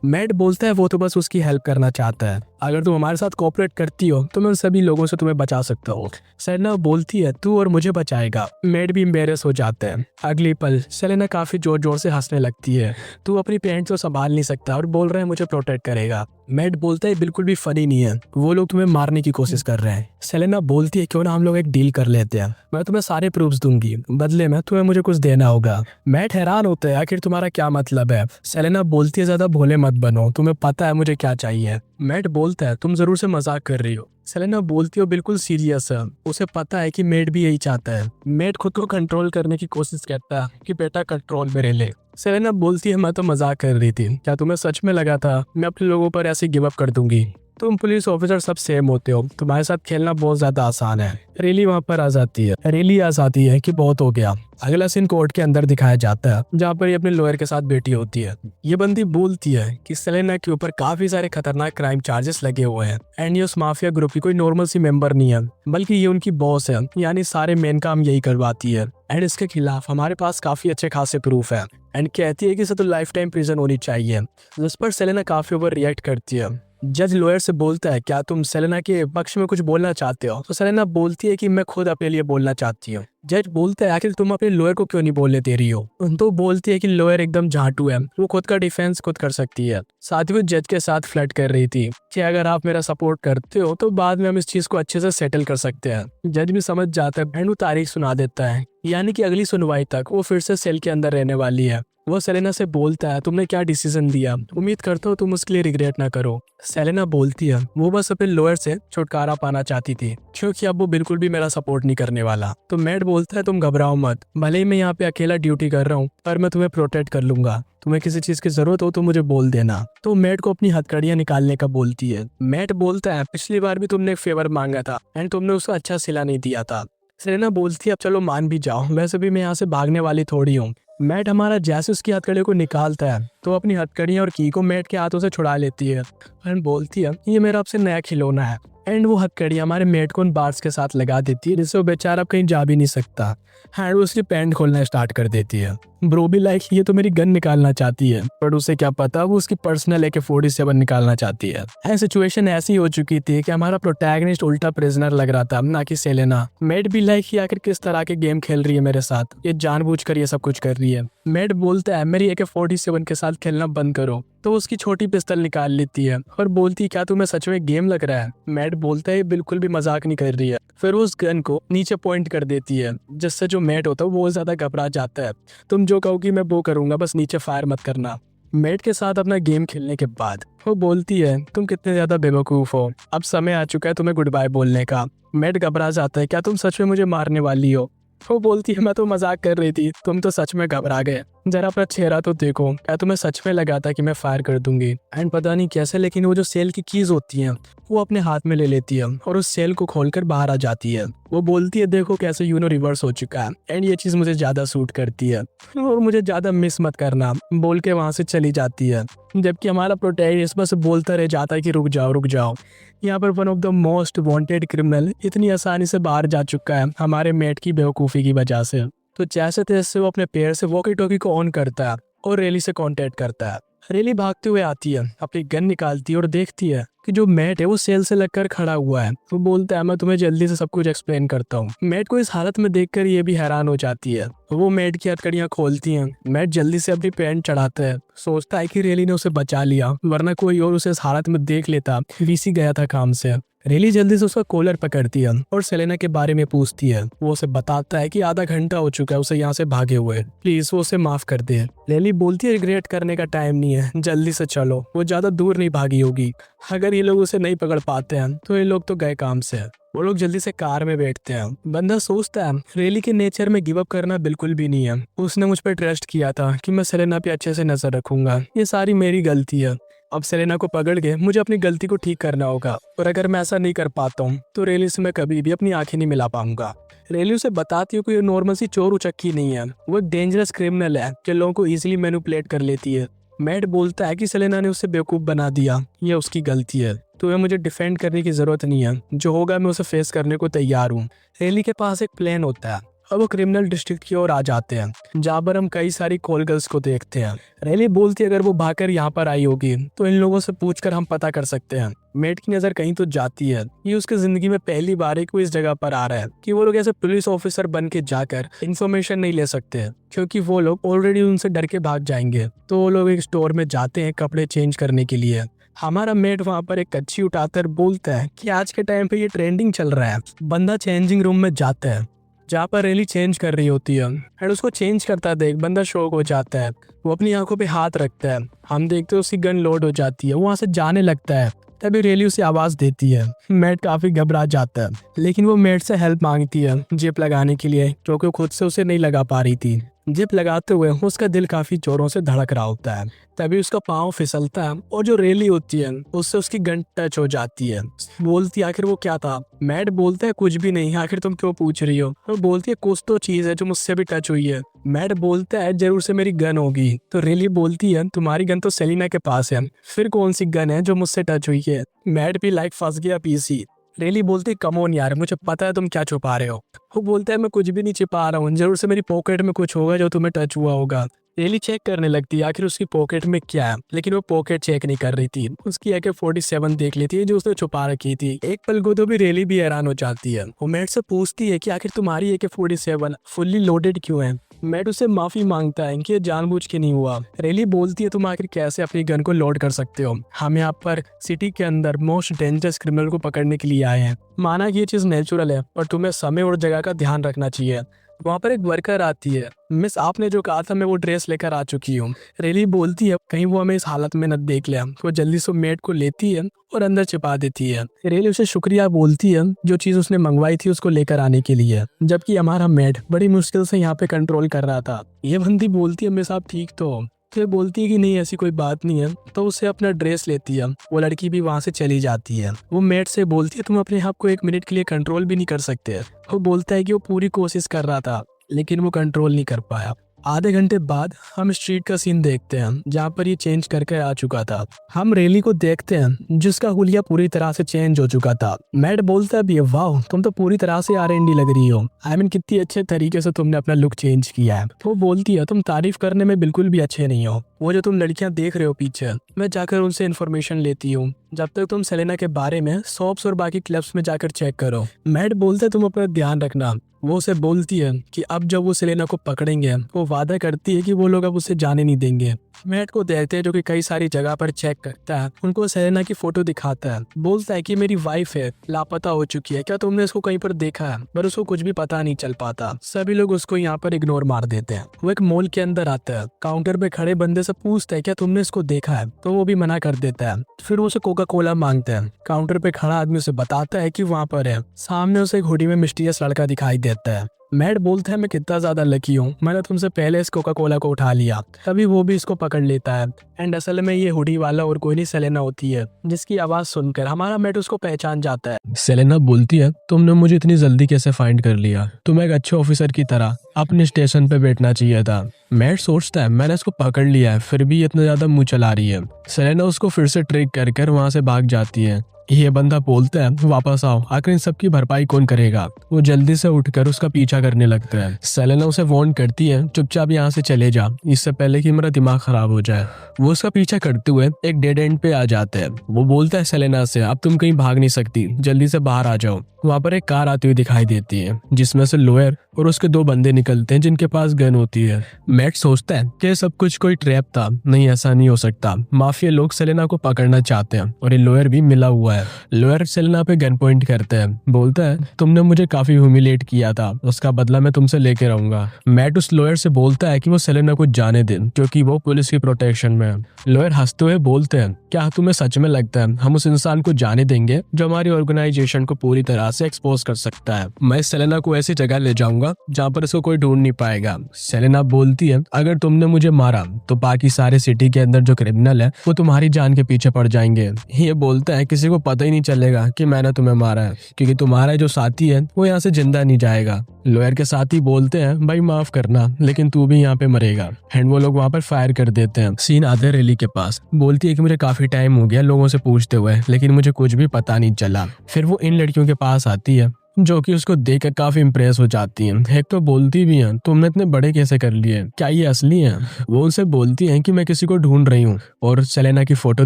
मैट बोलता है वो तो बस उसकी हेल्प करना चाहता है, अगर तुम हमारे साथ कोऑपरेट करती हो तो मैं उन सभी लोगों से तुम्हें बचा सकता हूँ। सेलेना बोलती है तू और मुझे बचाएगा। मैट भी एम्बेरस हो जाता है। अगली पल सेलेना काफी जोर जोर से हंसने लगती है। तू अपनी पैंट तो संभाल नहीं सकता और बोल रहा है मुझे प्रोटेक्ट करेगा। मैट बोलता है बिल्कुल भी फनी नहीं है, वो लोग तुम्हें मारने की कोशिश कर रहे हैं। सेलेना बोलती है क्यों ना हम लोग एक डील कर लेते हैं, मैं तुम्हें सारे प्रूफ्स दूंगी, बदले में तुम्हें मुझे कुछ देना होगा। मैट हैरान होता है आखिर तुम्हारा क्या मतलब है। सेलेना बोलती है ज्यादा भोले मत बनो, तुम्हें पता है मुझे क्या चाहिए। मैट बोलता है तुम जरूर से मजाक कर रही हो। सेलेना बोलती हो बिल्कुल सीरियस है, उसे पता है कि मेट भी यही चाहता है। मेट खुद को कंट्रोल करने की कोशिश करता है कि बेटा कंट्रोल में रह ले। सेलेना बोलती है मैं तो मजाक कर रही थी, क्या तुम्हें सच में लगा था मैं अपने लोगों पर ऐसे गिव अप कर दूंगी? तुम पुलिस ऑफिसर सब सेम होते हो, तुम्हारे साथ खेलना बहुत ज्यादा आसान है। रेली वहाँ पर आ जाती है। रेली आ जाती है कि बहुत हो गया। अगला सीन कोर्ट के अंदर दिखाया जाता है जहाँ पर ये अपने लॉयर के साथ बैठी होती है। ये बंदी बोलती है कि सेलेना के ऊपर काफी सारे खतरनाक क्राइम चार्जेस लगे हुए हैं एंड ये उस माफिया ग्रुप की कोई नॉर्मल सी मेंबर नहीं है, बल्कि ये उनकी बॉस है, यानी सारे मेन काम यही करवाती है एंड इसके खिलाफ हमारे पास काफी अच्छे खासे प्रूफ है। एंड कहती है कि इसे तो लाइफ टाइम प्रिजन होनी चाहिए, जिस पर सेलेना काफी ओवर रिएक्ट करती है। जज लॉयर से बोलता है क्या तुम सेलेना के पक्ष में कुछ बोलना चाहते हो? तो सेलेना बोलती है कि मैं खुद अपने लिए बोलना चाहती हूँ। जज बोलता है आखिर तुम अपने लॉयर को क्यों नहीं बोलने दे रही हो? तो बोलती है कि लॉयर एकदम झाटू है, वो खुद का डिफेंस खुद कर सकती है। साथ ही वो जज के साथ फ्लर्ट कर रही थी कि अगर आप मेरा सपोर्ट करते हो तो बाद में हम इस चीज को अच्छे से सेटल कर सकते हैं। जज भी समझ जाता है एंड वो तारीख सुना देता है, यानी कि अगली सुनवाई तक वो फिर से सेल के अंदर रहने वाली है। वो सेलेना से बोलता है तुमने क्या डिसीजन दिया, उम्मीद करता हूँ तुम उसके लिए रिग्रेट ना करो। सेलेना बोलती है वो बस अपने लॉयर से छुटकारा पाना चाहती थी क्योंकि अब वो बिल्कुल भी मेरा सपोर्ट नहीं करने वाला। तो मैट बोलता है तुम घबराओ मत, भले ही मैं यहाँ पे अकेला ड्यूटी कर रहा हूँ पर मैं तुम्हें प्रोटेक्ट कर लूंगा, तुम्हें किसी चीज की जरूरत हो तो मुझे बोल देना। तो मैट को अपनी हथकड़ियां निकालने का बोलती है। मैट बोलता है पिछली बार भी तुमने एक फेवर मांगा था एंड तुमने उसको अच्छा सिला नहीं दिया था। सेलेना बोलती है अब चलो मान भी जाओ, वैसे भी मैं यहाँ से भागने वाली थोड़ी हूँ। मैट हमारा जैसे उसकी हथकड़ी को निकालता है तो अपनी हथकड़ियाँ और की को मैट के हाथों से छुड़ा लेती है एंड बोलती है ये मेरा आपसे नया खिलौना है। एंड वो हथकड़ी हमारे मैट को उन बार्स के साथ लगा देती है जिससे वो बेचारा अब कहीं जा भी नहीं सकता। एंड वो उसकी पैंट खोलना स्टार्ट कर देती है। ब्रो भी लाइक ये तो मेरी गन निकालना चाहती है, पर उसे क्या पता वो उसकी पर्सनल AK-47 निकालना चाहती है। एंड सिचुएशन ऐसी हो चुकी थी कि हमारा प्रोटैगनिस्ट उल्टा प्रिजनर लग रहा था, ना कि सेलेना। मैट भी लाइक ये आखिर किस तरह के गेम खेल रही है मेरे साथ, ये जानबूझकर ये सब कुछ कर रही है। मैट बोलता है मेरी AK-47 के साथ खेलना बंद करो। तो उसकी छोटी पिस्तल निकाल लेती है और बोलती है क्या तुम्हें सच में गेम लग रहा है? मैट बोलता है बिल्कुल भी मजाक नहीं कर रही है। फिर वो उस गन को नीचे पॉइंट कर देती है जिससे जो मैट होता है वो ज्यादा घबरा जाता है। तुम जो कहोगी मैं वो करूंगा, बस नीचे फायर मत करना। मैट के साथ अपना गेम खेलने के बाद वो बोलती है तुम कितने ज्यादा बेवकूफ हो, अब समय आ चुका है तुम्हें गुड बाय बोलने का। मैट घबरा जाता है क्या तुम सच में मुझे मारने वाली हो? वो बोलती है मैं तो मजाक कर रही थी, तुम तो सच में घबरा गए, जरा अपना चेहरा तो देखो, क्या तुम्हें सच में लगा था कि मैं फायर कर दूंगी? एंड पता नहीं कैसे लेकिन वो जो सेल की कीज होती हैं वो अपने हाथ में ले लेती है और उस सेल को खोलकर बाहर आ जाती है। वो बोलती है देखो कैसे यूनो रिवर्स हो चुका है एंड ये चीज मुझे ज्यादा सूट करती है और मुझे ज्यादा मिस मत करना बोल के वहां से चली जाती है। जबकि हमारा प्रोटैगनिस्ट बस बोलता रह जाता है कि रुक जाओ रुक जाओ। यहाँ पर one of the most wanted criminal इतनी आसानी से बाहर जा चुका है हमारे मैट की बेवकूफ़ी की वजह से। तो जैसे तैसे वो अपने पैर से वॉकी टॉकी को ऑन करता है और रेली से कांटेक्ट करता है। रेली भागते हुए आती है, अपनी गन निकालती है और देखती है कि जो मैट है वो सेल से लगकर खड़ा हुआ है। वो बोलता है मैं तुम्हें जल्दी से सब कुछ एक्सप्लेन करता हूँ। मैट को इस हालत में देखकर ये भी हैरान हो जाती है। वो मैट की हथकड़ियां खोलती हैं। मैट जल्दी से अपनी पैंट चढ़ाता है, सोचता है कि रेली ने उसे बचा लिया, वरना कोई और उसे इस हालत में देख लेता। वीसी गया था काम से। रेली जल्दी से उसका कॉलर पकड़ती है और सेलेना के बारे में पूछती है। वो उसे बताता है कि आधा घंटा हो चुका है उसे यहाँ से भागे हुए, प्लीज वो उसे माफ कर दे। रेली बोलती है रिग्रेट करने का टाइम नहीं है, जल्दी से चलो, वो ज्यादा दूर नहीं भागी होगी। अगर ये लोग उसे नहीं पकड़ पाते हैं तो ये लोग तो गए काम से। वो लोग जल्दी से कार में बैठते हैं। बंदा सोचता है रेली के नेचर में गिव अप करना बिल्कुल भी नहीं है। उसने मुझ पर ट्रस्ट किया था कि मैं सेलेना पे अच्छे से नजर रखूंगा, ये सारी मेरी गलती है। अब सेलेना को पकड़ के मुझे अपनी गलती को ठीक करना होगा और अगर मैं ऐसा नहीं कर पाता हूँ तो रेली से मैं कभी भी अपनी आंखें नहीं मिला पाऊंगा। रेली उसे बताती है कि ये नॉर्मल सी चोर उचक्की नहीं है, वो एक डेंजरस क्रिमिनल है जो लोगों को इजीली मैनिपुलेट कर लेती है। मैट बोलता है कि सेलेना ने उसे बेवकूफ बना दिया, ये उसकी गलती है, तो ये मुझे डिफेंड करने की जरूरत नहीं है, जो होगा मैं उसे फेस करने को तैयार हूँ। रेली के पास एक प्लान होता है और वो क्रिमिनल डिस्ट्रिक्ट की ओर आ जाते हैं जहाँ पर हम कई सारी कॉल गर्ल्स को देखते हैं। रेली बोलती है अगर वो भागकर यहाँ पर आई होगी तो इन लोगों से पूछकर हम पता कर सकते हैं। मेट की नजर कहीं तो जाती है, ये उसकी जिंदगी में पहली बार है कि वो इस जगह पर आ रहा है कि वो लोग ऐसे पुलिस ऑफिसर बन के जाकर इन्फॉर्मेशन नहीं ले सकते क्योंकि वो लोग ऑलरेडी उनसे डर के भाग जाएंगे। तो वो लोग एक स्टोर में जाते हैं कपड़े चेंज करने के लिए। हमारा मेट वहाँ पर एक कच्ची उठाकर बोलता है कि आज के टाइम पे ये ट्रेंडिंग चल रहा है। बंदा चेंजिंग रूम में जाता है जहाँ पर रेली चेंज कर रही होती है एंड उसको चेंज करता देख बंदा शॉक हो जाता है। वो अपनी आंखों पे हाथ रखता है, हम देखते हैं उसकी गन लोड हो जाती है, वो वहाँ से जाने लगता है तभी रेली उसे आवाज देती है। मैट काफी घबरा जाता है, लेकिन वो मैट से हेल्प मांगती है जिप लगाने के लिए, क्योंकि खुद से उसे नहीं लगा पा रही थी। जिप लगाते हुए उसका दिल काफी जोरों से धड़क रहा होता है। तभी उसका पाँव फिसलता है और जो रेली होती है उससे उसकी गन टच हो जाती है। बोलती है आखिर वो क्या था। मैट बोलता है कुछ भी नहीं, आखिर तुम क्यों पूछ रही हो। वो बोलती है कुछ तो चीज है जो मुझसे भी टच हुई है। मैट बोलता है जरूर से मेरी गन होगी। तो रेली बोलती है तुम्हारी गन तो सेलिना के पास है, फिर कौन सी गन है जो मुझसे टच हुई है। मैट भी लाइक फंस गया पीसी। रेली बोलती कम ऑन यार, मुझे पता है तुम क्या छुपा रहे हो। वो बोलता है मैं कुछ भी नहीं छिपा रहा हूँ, जरूर से मेरी पॉकेट में कुछ होगा जो तुम्हें टच हुआ होगा। रेली चेक करने लगती है आखिर उसकी पॉकेट में क्या है, लेकिन वो पॉकेट चेक नहीं कर रही थी। उसकी AK-47 देख लेती है जो उसने छुपा रखी थी। एक पल को तो भी रेली भी हैरान हो जाती है। वो मैट से पूछती है कि आखिर तुम्हारी AK-47 फुल्ली लोडेड क्यों है। मैट उससे माफी मांगता है कि ये जानबूझ के नहीं हुआ। रेली बोलती है तुम आखिर कैसे अपनी गन को लोड कर सकते हो। हम यहाँ पर सिटी के अंदर मोस्ट डेंजरस क्रिमिनल को पकड़ने के लिए आए हैं। माना कि ये चीज नेचुरल है और तुम्हें समय और जगह का ध्यान रखना चाहिए। वहाँ पर एक वर्कर आती है। मिस आपने जो कहा था मैं वो ड्रेस लेकर आ चुकी हूँ। रेली बोलती है कहीं वो हमें इस हालत में न देख ले। वो जल्दी से मेट को लेती है और अंदर छिपा देती है। रेली उसे शुक्रिया बोलती है जो चीज उसने मंगवाई थी उसको लेकर आने के लिए, जबकि हमारा मेट बड़ी मुश्किल से यहाँ पे कंट्रोल कर रहा था। ये बंदी बोलती है मिस आप ठीक तो हो। तो ये बोलती है कि नहीं ऐसी कोई बात नहीं है। तो उसे अपना ड्रेस लेती है। वो लड़की भी वहां से चली जाती है। वो मेट से बोलती है तुम अपने आप को 1 मिनट के लिए कंट्रोल भी नहीं कर सकते। वो बोलता है कि वो पूरी कोशिश कर रहा था लेकिन वो कंट्रोल नहीं कर पाया। आधे घंटे बाद हम स्ट्रीट का सीन देखते हैं जहाँ पर ये चेंज करके आ चुका था। हम रेली को देखते हैं जिसका हुलिया पूरी तरह से चेंज हो चुका था। मैट बोलता है भी वाह तुम तो पूरी तरह से R&D लग रही हो। आई मीन कितनी अच्छे तरीके से तुमने अपना लुक चेंज किया है। वो बोलती है तुम तारीफ करने में बिल्कुल भी अच्छे नहीं हो। वो जो तुम लड़कियां देख रहे हो पीछे, मैं जाकर उनसे इन्फॉर्मेशन लेती हूँ। जब तक तुम सेलेना के बारे में शॉप्स और बाकी क्लब्स में जाकर चेक करो। मैट बोलता है तुम अपना ध्यान रखना। वो उसे बोलती है कि अब जब वो सेलेना को पकड़ेंगे वो वादा करती है कि वो लोग अब उसे जाने नहीं देंगे। मैट को देखते हैं जो कि कई सारी जगह पर चेक करता है। उनको सेलेना की फोटो दिखाता है। बोलता है कि मेरी वाइफ है, लापता हो चुकी है, क्या तुमने इसको कहीं पर देखा है। पर उसको कुछ भी पता नहीं चल पाता। सभी लोग उसको यहाँ पर इग्नोर मार देते हैं। वो एक मॉल के अंदर आता है। काउंटर पे खड़े बंदे से पूछता है क्या तुमने इसको देखा है। तो वो भी मना कर देता है। फिर वो उसे कोका कोला मांगता है। काउंटर पे खड़ा आदमी उसे बताता है कि वहाँ पर है। सामने उसे एक हुडी में मिस्टीरियस लड़का दिखाई देता है। मैट बोलता है मैं कितना ज्यादा लकी हूँ, मैंने तुमसे पहले इस कोका कोला को उठा लिया। तभी वो भी इसको पकड़ लेता है। एंड असल में ये हुडी वाला और कोई नहीं सेलेना होती है, जिसकी आवाज सुनकर हमारा मैट उसको पहचान जाता है। सेलेना बोलती है तुमने मुझे इतनी जल्दी कैसे फाइंड कर लिया। तुम्हें एक अच्छे ऑफिसर की तरह अपने स्टेशन पे बैठना चाहिए था। मैट सोचता है मैंने इसको पकड़ लिया है फिर भी इतना ज्यादा मुंह चला रही है। सेलेना उसको फिर से ट्रिक कर कर वहां से भाग जाती है। ये बंदा बोलता है वापस आओ, आखिर इन सबकी भरपाई कौन करेगा। वो जल्दी से उठकर उसका पीछा करने लगता है। सेलेना उसे वार्न करती है चुपचाप यहाँ से चले जा, इससे पहले कि मेरा दिमाग खराब हो जाए। वो उसका पीछा करते हुए एक डेड एंड पे आ जाते हैं। वो बोलता है सेलेना से अब तुम कहीं भाग नहीं सकती, जल्दी से बाहर आ जाओ। वहाँ पर एक कार आती हुई दिखाई देती है जिसमें से लॉयर और उसके 2 बंदे निकलते हैं जिनके पास गन होती है। मैट सोचता है कि सब कुछ कोई ट्रैप था। नहीं ऐसा नहीं हो सकता, माफिया लोग सेलेना को पकड़ना चाहते हैं और ये लॉयर भी मिला हुआ है। लॉयर सेलेना पे गन पॉइंट करता है। बोलता है तुमने मुझे काफी ह्यूमिलेट किया था, उसका बदला मैं तुमसे लेके रहूंगा। मैट उस लॉयर से बोलता है कि वो सेलेना को जाने दे क्योंकि वो पुलिस की प्रोटेक्शन में है। लॉयर हंसते हुए बोलते हैं क्या तुम्हें सच में लगता है हम उस इंसान को जाने देंगे जो हमारी ऑर्गेनाइजेशन को पूरी तरह से एक्सपोज कर सकता है। मैं सेलेना को ऐसी जगह ले जाऊंगा जहाँ पर इसको कोई ढूंढ नहीं पाएगा। सेलेना बोलती है अगर तुमने मुझे मारा तो बाकी सारे सिटी के अंदर जो क्रिमिनल है वो तुम्हारी जान के पीछे पड़ जाएंगे। ये बोलता है किसी को पता ही नहीं चलेगा कि मैंने तुम्हें मारा है क्योंकि तुम्हारा जो साथी है वो यहाँ से जिंदा नहीं जाएगा। लॉयर के साथी बोलते हैं भाई माफ करना लेकिन तू भी यहाँ पे मरेगा। एंड वो लोग वहाँ पर फायर कर देते हैं। सीन आते रेली के पास। बोलती है कि मुझे काफी टाइम हो गया लोगों से पूछते हुए लेकिन मुझे कुछ भी पता नहीं चला। फिर वो इन लड़कियों के पास आती है जो कि उसको देखकर काफी इम्प्रेस हो जाती हैं। एक तो बोलती भी हैं तुमने इतने बड़े कैसे कर लिए, क्या ये असली हैं। वो उनसे बोलती हैं कि मैं किसी को ढूंढ रही हूँ और सेलेना की फोटो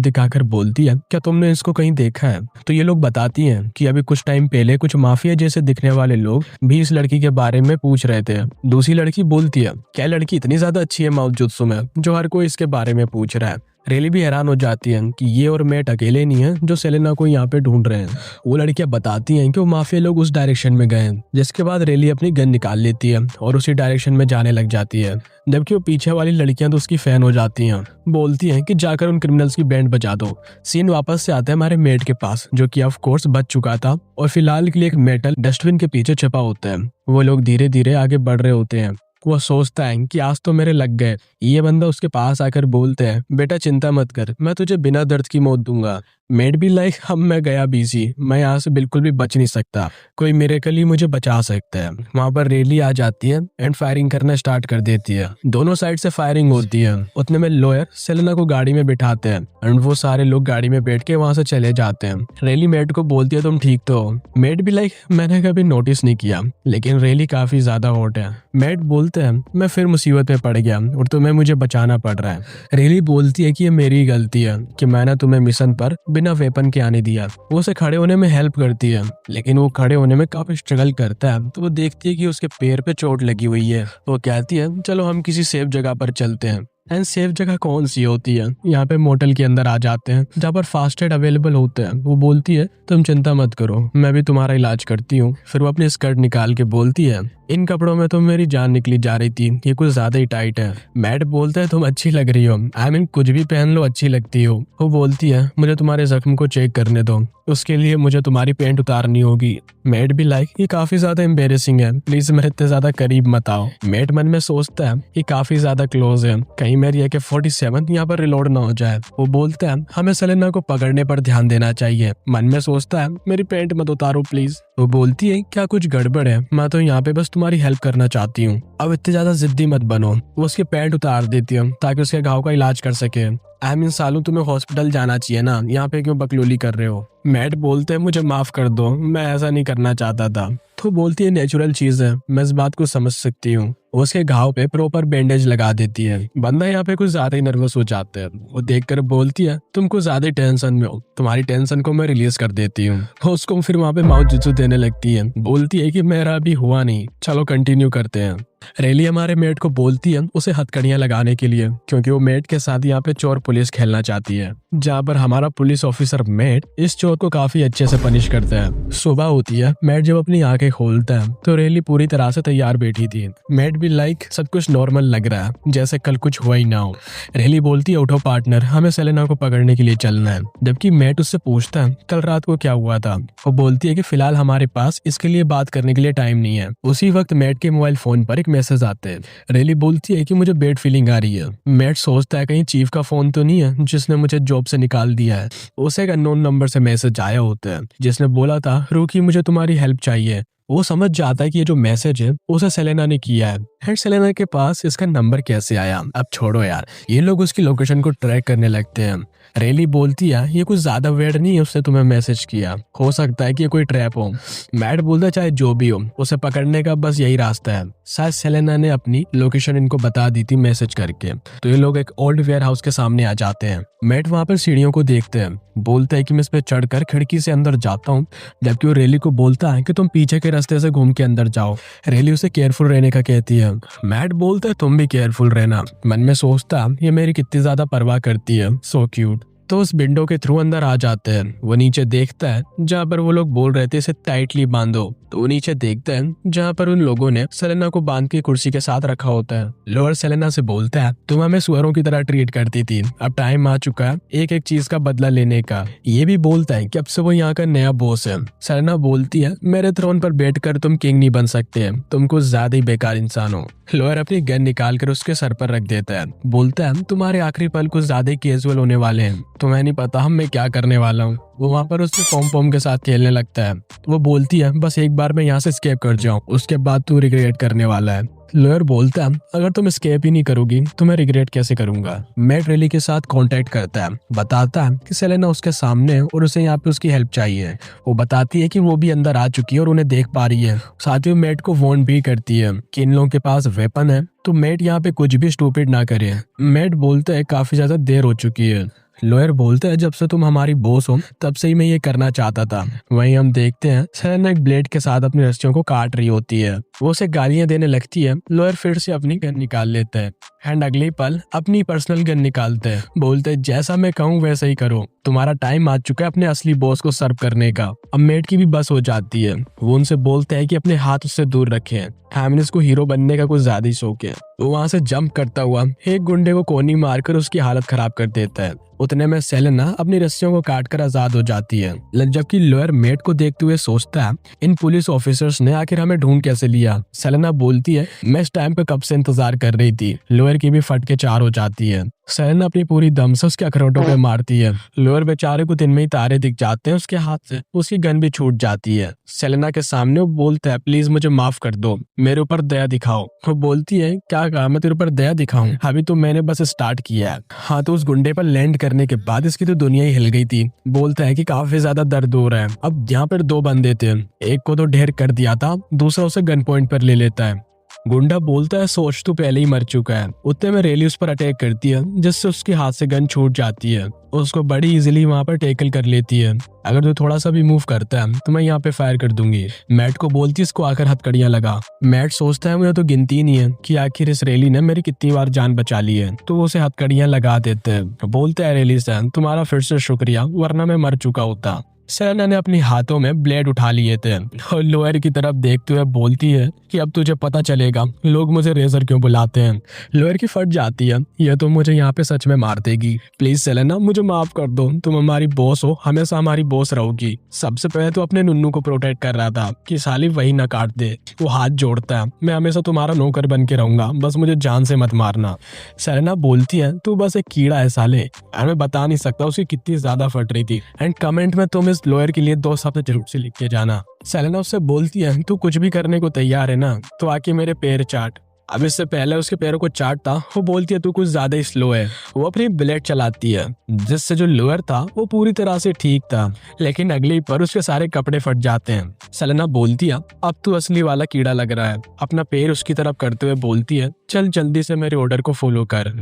दिखाकर बोलती है क्या तुमने इसको कहीं देखा है। तो ये लोग बताती हैं कि अभी कुछ टाइम पहले कुछ माफिया जैसे दिखने वाले लोग भी इस लड़की के बारे में पूछ रहे थे। दूसरी लड़की बोलती है क्या लड़की इतनी ज्यादा अच्छी है माउथ जुत्सु में जो हर कोई इसके बारे में पूछ रहा है। रेली भी हैरान हो जाती है कि ये और मैट अकेले नहीं है जो सेलेना को यहाँ पे ढूंढ रहे हैं। वो लड़कियां बताती हैं कि वो माफिया लोग उस डायरेक्शन में गए हैं, जिसके बाद रेली अपनी गन निकाल लेती है और उसी डायरेक्शन में जाने लग जाती है। जबकि वो पीछे वाली लड़कियां तो उसकी फैन हो जाती हैं, बोलती हैं कि जाकर उन क्रिमिनल्स की बैंड बजा दो। सीन वापस से आता है हमारे मेट के पास, जो कि ऑफ कोर्स बच चुका था और फिलहाल के लिए एक मेटल डस्टबिन के पीछे छिपा होता है। वो लोग धीरे धीरे आगे बढ़ रहे होते हैं। वो सोचता है कि आज तो मेरे लग गए। ये बंदा उसके पास आकर बोलते हैं, बेटा चिंता मत कर, मैं तुझे बिना दर्द की मौत दूंगा। मेड भी लाइक, अब मैं गया बीसी, मैं यहाँ से बिल्कुल भी बच नहीं सकता, कोई मिरेकल ही मुझे बचा सकता है। वहां पर रेली आ जाती है एंड फायरिंग करना स्टार्ट कर देती है। दोनों साइड से फायरिंग होती है। उतने में लॉयर सेलेना को गाड़ी में बिठाते हैं एंड वो सारे लोग गाड़ी में बैठ के वहां से चले जाते हैं। रेली मेड को बोलती है, तुम ठीक तो हो? मेड भी लाइक, मैंने कभी नोटिस नहीं किया, लेकिन रेली काफी ज्यादा हॉट है। मेड बोलते हैं, मैं फिर मुसीबत में पड़ गया और तुम्हें मुझे बचाना पड़ रहा है। रेली बोलती है कि ये मेरी गलती है कि मैंने तुम्हें मिशन पर बिना वेपन के आने दिया। वो उसे खड़े होने में हेल्प करती है, लेकिन वो खड़े होने में काफी स्ट्रगल करता है। तो वो देखती है कि उसके पैर पे चोट लगी हुई है। वो कहती है, चलो हम किसी सेफ जगह पर चलते हैं। एंड सेफ जगह कौन सी होती है? यहाँ पे मोटल के अंदर आ जाते हैं जहाँ पर फास्ट एड अवेलेबल होते हैं। वो बोलती है, तुम चिंता मत करो, मैं भी तुम्हारा इलाज करती हूँ। फिर वो अपनी स्कर्ट निकाल के बोलती है, इन कपड़ों में तो मेरी जान निकली जा रही थी, ये कुछ ज्यादा ही टाइट है। मैट बोलता है, तुम अच्छी लग रही हो, आई मीन कुछ भी पहन लो अच्छी लगती हो। वो बोलती है, मुझे तुम्हारे जख्म को चेक करने दो, उसके लिए मुझे तुम्हारी पैंट उतारनी होगी। मैट भी लाइक, ये काफी ज्यादा एम्बेरेसिंग है, प्लीज मेरे इतने ज्यादा करीब मत आओ। मैट मन में सोचता है ये काफी ज्यादा क्लोज है, कहीं मेरी AK-47 यहाँ पर रिलोड ना हो जाए। वो बोलता है, हमें सेलेना को पकड़ने पर ध्यान देना चाहिए। मन में सोचता है, मेरी पैंट मत उतारो प्लीज। वो बोलती है, क्या कुछ गड़बड़ है? मैं तो यहाँ पे बस तुम्हारी हेल्प करना चाहती हूँ, अब इतने ज्यादा जिद्दी मत बनो। वो उसकी पैंट उतार देती है ताकि उसके घाव का इलाज कर सके। आई मीन सालू, तुम्हें हॉस्पिटल जाना चाहिए ना, यहाँ पे क्यों बकलोली कर रहे हो? मैट बोलते हैं, मुझे माफ कर दो, मैं ऐसा नहीं करना चाहता था। तो बोलती है, नेचुरल चीज है, मैं इस बात को समझ सकती हूँ। उसके घाव पे प्रॉपर बैंडेज लगा देती है। बंदा यहाँ पे कुछ ज्यादा ही नर्वस हो जाता है। वो देखकर बोलती है, तुम कुछ ज्यादा ही टेंशन में हो, तुम्हारी टेंशन को मैं रिलीज कर देती हूँ। उसको फिर वहाँ पे माउथ जुत्सु देने लगती है। बोलती है कि मेरा अभी हुआ नहीं, चलो कंटिन्यू करते हैं। रेली हमारे मेट को बोलती है उसे हथकड़ियां लगाने के लिए, क्योंकि वो मेट के साथ यहाँ पे चोर पुलिस खेलना चाहती है, जहाँ पर हमारा पुलिस ऑफिसर मेट इस चोर को काफी अच्छे से पनिश करता है। सुबह होती है, मेट जब अपनी आंखें खोलता है तो रेली पूरी तरह से तैयार बैठी थी। मेट भी लाइक, सब कुछ नॉर्मल लग रहा है, जैसे कल कुछ हुआ ही ना हो। रेली बोलती है, उठो पार्टनर, हमें सेलेना को पकड़ने के लिए चलना है। जबकि मेट उससे पूछता है, कल रात को क्या हुआ था? वो बोलती है कि फिलहाल हमारे पास इसके लिए बात करने के लिए टाइम नहीं है। उसी वक्त मेट के मोबाइल फोन पर एक मैसेज आते हैं। रेली बोलती है कि मुझे बैड फीलिंग आ रही है। मेट सोचता है कहीं चीफ का फोन तो नहीं है जिसने मुझे जॉब से निकाल दिया है। उसे एक अननोन नंबर से मैसेज आया होता है जिसने बोला था, रूकी मुझे तुम्हारी हेल्प चाहिए। वो समझ जाता है कि ये जो मैसेज है उसे सेलेना ने किया है। एंड सेलेना के पास इसका नंबर कैसे आया? अब छोड़ो यार, ये लोग उसकी लोकेशन को ट्रैक करने लगते हैं। रेली बोलती है, ये कुछ ज्यादा वेड नहीं है, उसने तुम्हें मैसेज किया, हो सकता है कि ये कोई ट्रैप हो। मैट बोलता है, चाहे जो भी हो, उसे पकड़ने का बस यही रास्ता है। शायद सेलेना ने अपनी लोकेशन इनको बता दी थी मैसेज करके। तो ये लोग एक ओल्ड वेयर हाउस के सामने आ जाते हैं। मैट वहां पर सीढ़ियों को देखते हैं, बोलता है कि मैं इस पे चढ़कर खिड़की से अंदर जाता हूँ, जबकि वो रेली को बोलता है कि तुम पीछे के रास्ते से घूम के अंदर जाओ। रेली उसे केयरफुल रहने का कहती है। मैट बोलता है, तुम भी केयरफुल रहना। मन में सोचता, ये मेरी कितनी ज्यादा परवाह करती है, सो क्यूट। तो उस विंडो के थ्रू अंदर आ जाते हैं। वो नीचे देखता है जहाँ पर वो लोग बोल रहे थे इसे टाइटली बांधो। तो वो नीचे देखता है जहाँ पर उन लोगों ने सेलेना को बांध के कुर्सी के साथ रखा होता है। लोअर सेलेना से बोलता है, तुम हमें सुअरों की तरह ट्रीट करती थी, अब टाइम आ चुका है एक एक चीज का बदला लेने का। ये भी बोलता है कि अब से वो यहाँ का नया बॉस है। सेलेना बोलती है, मेरे थ्रोन पर बैठकर तुम किंग नहीं बन सकते, तुम कुछ ज्यादा ही बेकार इंसान हो। लोअर अपनी गन निकाल कर उसके सर पर रख देता है। बोलता है, तुम्हारे आखिरी पल कुछ ज्यादा ही कैजुअल होने वाले हैं, तुम्हें नहीं पता मैं क्या करने वाला हूँ। वो वहाँ पर उससे पॉम पॉम के साथ खेलने लगता है। वो बोलती है, बस एक बार मैं यहाँ से स्केप कर जाऊँ, उसके बाद तू रिग्रेट करने वाला है। लॉयर बोलता है, अगर तुम स्केप ही नहीं करोगी तो मैं रिग्रेट कैसे करूंगा। मैट रेली के साथ कांटेक्ट करता है, बताता है कि सेलेना उसके सामने है और उसे यहाँ पे उसकी हेल्प चाहिए। वो बताती है कि वो भी अंदर आ चुकी है और उन्हें देख पा रही है। साथ ही मैट को वार्न भी करती है कि इन लोगों के पास वेपन है, तो मैट यहाँ पे कुछ भी स्टूपिड ना करे। मैट बोलता है, काफी ज्यादा देर हो चुकी है, लॉयर बोलते हैं जब से तुम हमारी बॉस हो तब से ही मैं ये करना चाहता था। वहीं हम देखते हैं सेलेना एक ब्लेड के साथ अपनी रस्सियों को काट रही होती है। वो उसे गालियां देने लगती है। लॉयर फिर से अपनी गन निकाल लेते हैं एंड अगले पल अपनी पर्सनल गन निकालते हैं। बोलते हैं जैसा मैं कहूँ वैसा ही करो, तुम्हारा टाइम आ चुका है अपने असली बॉस को सर्व करने का। अब मेट की भी बस हो जाती है। वो उनसे बोलते हैं कि अपने हाथ उससे दूर रखें, हैमिलिस को हीरो बनने का कुछ ज्यादा ही शौक है। वो वहां से जंप करता हुआ एक गुंडे को कोनी मारकर उसकी हालत खराब कर देता है। उतने में सेलेना अपनी रस्सियों को काटकर आजाद हो जाती है। जबकि लॉयर मेट को देखते हुए सोचता है इन पुलिस ऑफिसर्स ने आखिर हमें ढूंढ कैसे लिया। सेलेना बोलती है मैं इस टाइम का कब से इंतजार कर रही थी। लॉयर की भी फट के चार हो जाती है। सेलेना अपनी पूरी दम से उसके अखरोटों पे मारती है। लॉयर बेचारे को दिन में ही तारे दिख जाते हैं उसके हाथ से। उसकी गन भी छूट जाती है। सेलेना के सामने वो बोलता है प्लीज मुझे माफ कर दो, मेरे ऊपर दया दिखाओ। वो बोलती है क्या कहा, मैं तेरे ऊपर दया दिखाऊं? अभी तो मैंने बस स्टार्ट किया है। हाँ तो उस गुंडे पर लैंड करने के बाद इसकी तो दुनिया ही हिल गई थी। बोलता है कि काफी ज्यादा दर्द हो रहा है। अब यहाँ पर दो बंदे थे, एक को तो ढेर कर दिया था, दूसरा उसे गन पॉइंट पर ले लेता है। गुंडा बोलता है सोच तो पहले ही मर चुका है। उतने में रेली उस पर अटैक करती है जिससे उसके हाथ से गन छूट जाती है। उसको बड़ी इजीली वहां पर टैकल कर लेती है। अगर तू थोड़ा सा भी मूव करता है तो मैं यहाँ पे फायर कर दूंगी। मैट को बोलती है इसको आकर हथकड़ियां लगा। मैट सोचता है मुझे तो गिनती नहीं है कि आखिर इस रेली ने मेरी कितनी बार जान बचा ली है, तो वो उसे हथकड़ियां लगा देते हैं। बोलते है रेली से तुम्हारा फिर से शुक्रिया, वरना मैं मर चुका होता। सेलेना ने अपने हाथों में ब्लेड उठा लिए थे और लॉयर की तरफ देखते हुए बोलती है कि अब तुझे पता चलेगा लोग मुझे रेजर क्यों बुलाते हैं। लॉयर की फट जाती है, यह तो मुझे यहाँ पे सच में मार देगी। प्लीज सेलेना मुझे माफ कर दो, तुम हमारी बॉस हो, हमेशा हमारी बॉस रहोगी। सबसे पहले तो अपने नुन्नू को प्रोटेक्ट कर रहा था कि साली वही ना काट दे। वो हाथ जोड़ता है, मैं हमेशा तुम्हारा नौकर बन के रहूंगा, बस मुझे जान से मत मारना। सेलेना बोलती है तू बस एक कीड़ा है साले। मैं बता नहीं सकता उसकी कितनी ज्यादा फट रही थी। एंड कमेंट में तुम इस लॉयर के लिए 2 शब्द जरूर से लिख के जाना। सेलेना उससे बोलती है तू कुछ भी करने को तैयार है ना, तो आके मेरे पैर चाट। अब इससे पहले उसके पैरों को चाटता वो बोलती है तू कुछ ज्यादा ही स्लो है। वो अपनी ब्लेड चलाती है जिससे जो लॉयर था वो पूरी तरह से ठीक था, लेकिन अगली पर उसके सारे कपड़े फट जाते हैं। सेलेना बोलती है अब तू असली वाला कीड़ा लग रहा है। अपना पैर उसकी तरफ करते हुए बोलती है चल जल्दी से मेरे ऑर्डर को फॉलो कर।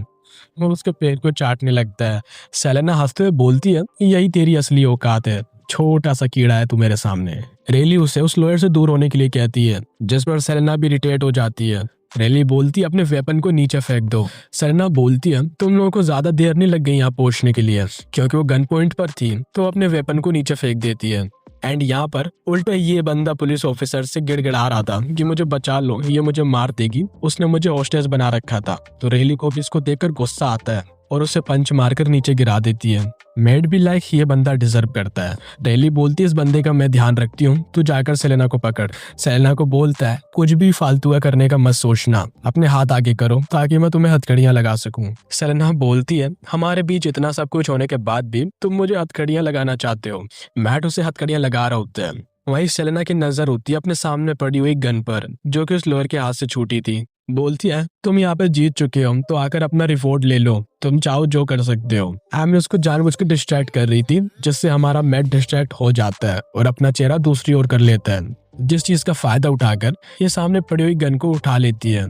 वो उसके पैर को चाटने लगता है। सेलेना हंसते हुए बोलती है यही तेरी असली औकात है, छोटा सा कीड़ा है तू मेरे सामने। रेली उसे उस लॉयर से दूर होने के लिए कहती है, जिस पर सेलेना भी इरिटेट हो जाती है। रेली बोलती है अपने वेपन को नीचे फेंक दो। सेलेना बोलती है तुम लोगों को ज्यादा देर नहीं लग गई यहाँ पहुंचने के लिए, क्योंकि वो गन पॉइंट पर थी तो अपने वेपन को नीचे फेंक देती है। एंड यहाँ पर उल्टा ये बंदा पुलिस ऑफिसर से गिड़गिड़ा रहा था कि मुझे बचा लो, ये मुझे मार देगी, उसने मुझे हॉस्टेज बना रखा था। तो रेली को भी इसको देखकर गुस्सा आता है और उसे पंच मारकर नीचे गिरा देती है। मेड भी लाइक ये बंदा डिजर्व करता है। रेली बोलती है इस बंदे का मैं ध्यान रखती हूँ, तू जाकर सेलेना को पकड़। सेलेना को बोलता है कुछ भी फालतू करने का मत सोचना, अपने हाथ आगे करो ताकि मैं तुम्हें हथकड़ियां लगा सकूं। सेलेना बोलती है हमारे बीच इतना सब कुछ होने के बाद भी तुम मुझे हथकड़ियां लगाना चाहते हो। मैट उसे हथकड़ियां लगा रहा होता है। वहीं सेलेना की नजर होती है अपने सामने पड़ी हुई गन पर जो कि उस लॉयर के हाथ से छूटी थी। बोलती है तुम यहाँ पे जीत चुके हो तो आकर अपना रिवॉर्ड ले लो, तुम चाहो जो कर सकते हो। एमी उसको जानबूझकर डिस्ट्रैक्ट कर रही थी जिससे हमारा मैट डिस्ट्रैक्ट हो जाता है और अपना चेहरा दूसरी ओर कर लेता है, जिस चीज का फायदा उठाकर ये सामने पड़ी हुई गन को उठा लेती है।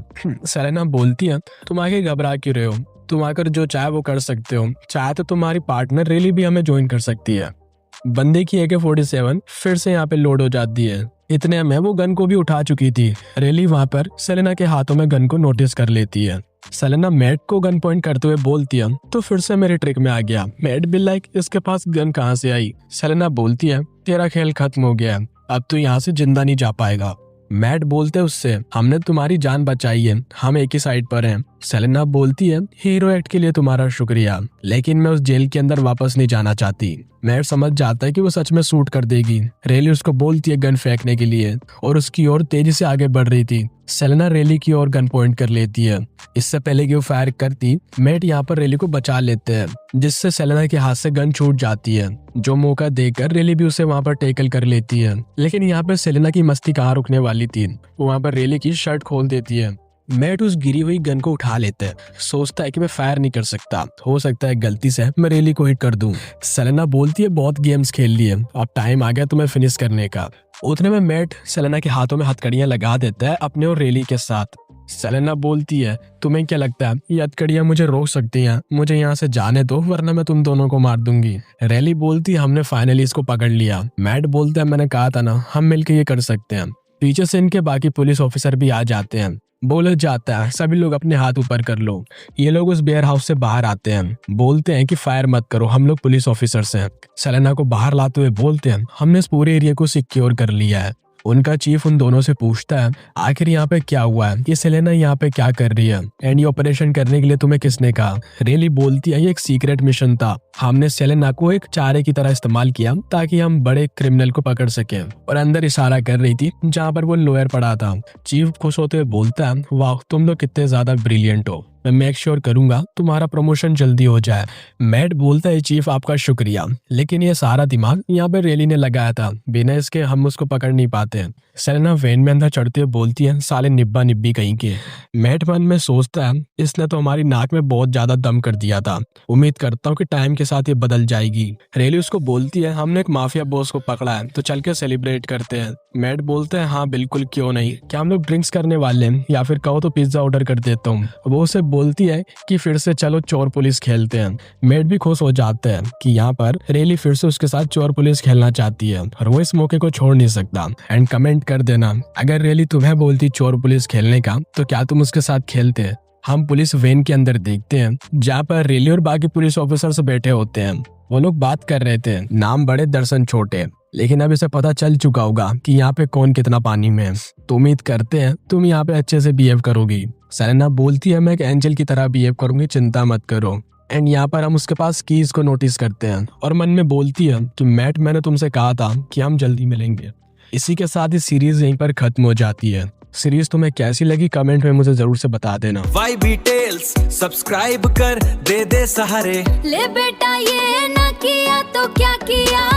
सेलेना बोलती है तुम आगे घबरा क्यों रहे हो, तुम आकर जो चाहे वो कर सकते हो, चाहे तो तुम्हारी पार्टनर रेली भी हमें ज्वाइन कर सकती है। बंदे की AK-47 फिर से यहाँ पे लोड हो जाती है। इतने में वो गन को भी उठा चुकी थी। रेली वहां पर सेलेना के हाथों में गन को नोटिस कर लेती है। सेलेना मैट को गन पॉइंट करते हुए बोलती है तो फिर से मेरे ट्रिक में आ गया। मैट भी लाइक इसके पास गन कहाँ से आई। सेलेना बोलती है तेरा खेल खत्म हो गया, अब तू यहाँ से जिंदा नहीं जा पाएगा। मैट बोलते उससे हमने तुम्हारी जान बचाई है, हम एक ही साइड पर हैं। सेलेना बोलती है हीरो एक्ट के लिए तुम्हारा शुक्रिया, लेकिन मैं उस जेल के अंदर वापस नहीं जाना चाहती। मैट समझ जाता है कि वो सच में सूट कर देगी। रेली उसको बोलती है गन फेंकने के लिए और उसकी ओर तेजी से आगे बढ़ रही थी। सेलेना रेली की ओर गन पॉइंट कर लेती है। इससे पहले कि वो फायर करती मैट यहाँ पर रेली को बचा लेते हैं, जिससे सेलेना के हाथ से गन छूट जाती है। जो मौका देकर रेली भी उसे वहां पर टेकल कर लेती है। लेकिन यहाँ पर सेलेना की मस्ती कहाँ रुकने वाली थी, वो वहां पर रेली की शर्ट खोल देती है। मैट उस गिरी हुई गन को उठा लेता है, सोचता है कि मैं फायर नहीं कर सकता, हो सकता है गलती से मैं रेली को हिट कर दूं। सेलेना बोलती है बहुत गेम्स खेल लिए, अब टाइम आ गया तुम्हें फिनिश करने का। उतने में मैट सेलेना के हाथों में हथकड़ियां लगा देता है अपने और रेली के साथ। सेलेना बोलती है, तुम्हें क्या लगता है ये हथकड़ियां मुझे रोक सकती हैं? मुझे यहाँ से जाने दो वरना मैं तुम दोनों को मार दूंगी। रेली बोलती है, हमने फाइनली इसको पकड़ लिया। मैट बोलता है, मैंने कहा था ना हम मिलकर ये कर सकते हैं। पीछे से इनके बाकी पुलिस ऑफिसर भी आ जाते हैं। बोला जाता है, सभी लोग अपने हाथ ऊपर कर लो। ये लोग उस बेयर हाउस से बाहर आते हैं। बोलते हैं कि फायर मत करो, हम लोग पुलिस ऑफिसर्स हैं। सेलेना को बाहर लाते हुए बोलते हैं, हमने इस पूरे एरिया को सिक्योर कर लिया है। उनका चीफ उन दोनों से पूछता है, आखिर यहाँ पे क्या हुआ है? ये सेलेना यहाँ पे क्या कर रही है? एंड ये ऑपरेशन करने के लिए तुम्हें किसने कहा? रेली बोलती है, ये एक सीक्रेट मिशन था। हमने सेलेना को एक चारे की तरह इस्तेमाल किया ताकि हम बड़े क्रिमिनल को पकड़ सकें। और अंदर इशारा कर रही थी जहाँ पर वो लोयर पड़ा था। चीफ खुश होते हुए बोलता है, वाह तुम लोग कितने ज्यादा ब्रिलियंट हो, मैं मेक श्योर करूंगा तुम्हारा प्रमोशन जल्दी हो जाए। मैट बोलता है, चीफ आपका शुक्रिया, लेकिन ये सारा दिमाग यहाँ पे रेली ने लगाया था, बिना इसके हम उसको पकड़ नहीं पाते। सेलेना वैन में अंदर चढ़ते हुए बोलती है, साले निब्बा निब्बी कहीं के। मैट मन में सोचता है, इसने तो हमारी नाक में बहुत ज्यादा दम कर दिया था, उम्मीद करता हूँ कि टाइम के साथ ये बदल जाएगी। रेली उसको बोलती है, हमने एक माफिया बॉस को पकड़ा है तो चल के सेलिब्रेट करते हैं। मैट बोलते हैं, हाँ बिल्कुल क्यों नहीं, क्या हम लोग ड्रिंक्स करने वाले हैं या फिर कहो तो पिज्जा ऑर्डर कर देता हूँ। वो उसे बोलती है कि फिर से चलो चोर पुलिस खेलते हैं। मैट भी खुश हो जाते हैं कि यहाँ पर रेली फिर से उसके साथ चोर पुलिस खेलना चाहती है और वो इस मौके को छोड़ नहीं सकता। एंड कमेंट कर देना, अगर रेली तुम्हें बोलती चोर पुलिस खेलने का तो क्या तुम उसके साथ खेलते? हम पुलिस वैन के अंदर देखते हैं जहाँ पर रेली और बाकी पुलिस ऑफिसर्स बैठे होते हैं। वो लोग बात कर रहे थे, नाम बड़े दर्शन छोटे, लेकिन अब इसे पता चल चुका होगा कि यहाँ पे कौन कितना पानी में है। तो उम्मीद करते हैं तुम यहाँ पे अच्छे से बिहेव करोगी। सेलेना बोलती है, मैं एक एंजल की तरह बिहेव करूंगी, चिंता मत करो। एंड यहाँ पर हम उसके पास कीज को नोटिस करते हैं और मन में बोलती है कि मैट मैंने तुमसे कहा था कि हम जल्दी मिलेंगे। इसी के साथ ही सीरीज यहीं पर खत्म हो जाती है। सीरीज तुम्हें कैसी लगी कमेंट में मुझे जरूर से बता देना। YB Tales सब्सक्राइब कर, दे दे सहारे। ले बेटा ये ना किया तो क्या किया।